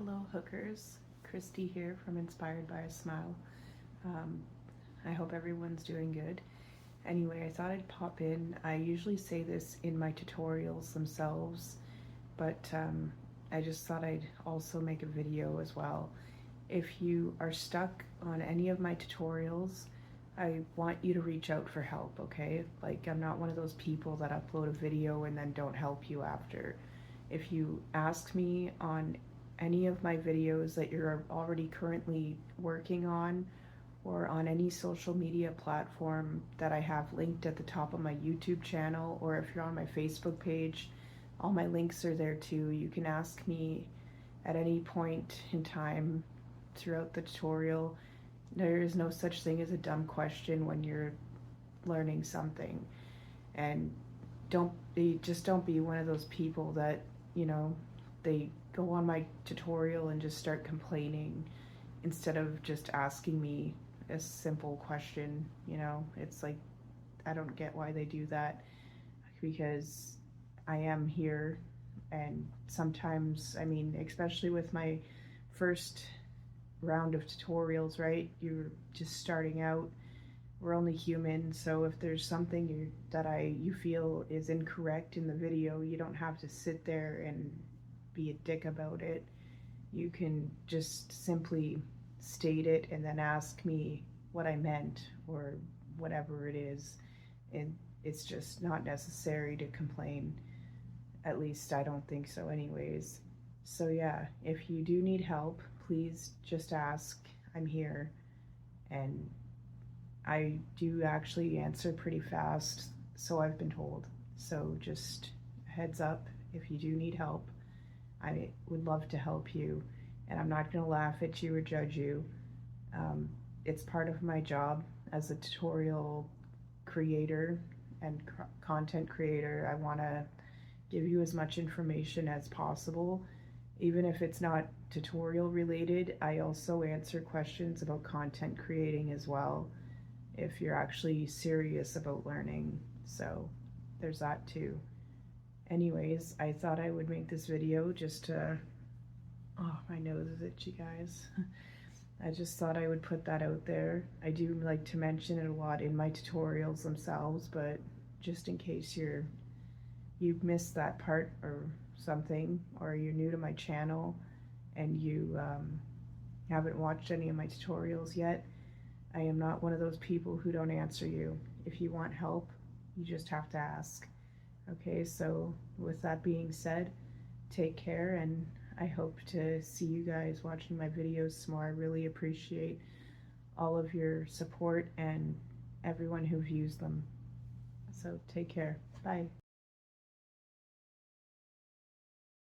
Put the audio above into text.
Hello hookers, Christy here from Inspired by a Smile. I hope everyone's doing good. Anyway, I thought I'd pop in. I usually say this in my tutorials themselves, but I just thought I'd also make a video as well. If you are stuck on any of my tutorials, I want you to reach out for help, okay? Like, I'm not one of those people that upload a video and then don't help you after. If you ask me on any of my videos that you're already currently working on, or on any social media platform that I have linked at the top of my YouTube channel, or if you're on my Facebook page, all my links are there too. You can ask me at any point in time throughout the tutorial. There is no such thing as a dumb question when you're learning something. And just don't be one of those people that, they go on my tutorial and just start complaining instead of just asking me a simple question. It's like, I don't get why they do that, because I am here, and sometimes, especially with my first round of tutorials, right? You're just starting out. We're only human, so if there's something you feel is incorrect in the video, you don't have to sit there and be a dick about it. You can just simply state it and then ask me what I meant or whatever it is. And it's just not necessary to complain. At least I don't think so anyways. So yeah, if you do need help, please just ask. I'm here, and I do actually answer pretty fast, so I've been told. So just heads up, if you do need help, I would love to help you, and I'm not going to laugh at you or judge you. It's part of my job as a tutorial creator and content creator. I want to give you as much information as possible. Even if it's not tutorial related, I also answer questions about content creating as well, if you're actually serious about learning. So there's that too. Anyways, I thought I would make this video just to, oh, my nose is itchy, guys. I just thought I would put that out there. I do like to mention it a lot in my tutorials themselves, but just in case you've missed that part or something, or you're new to my channel and you haven't watched any of my tutorials yet, I am not one of those people who don't answer you. If you want help, you just have to ask. Okay, so with that being said, take care, and I hope to see you guys watching my videos some more. I really appreciate all of your support and everyone who views them. So take care. Bye.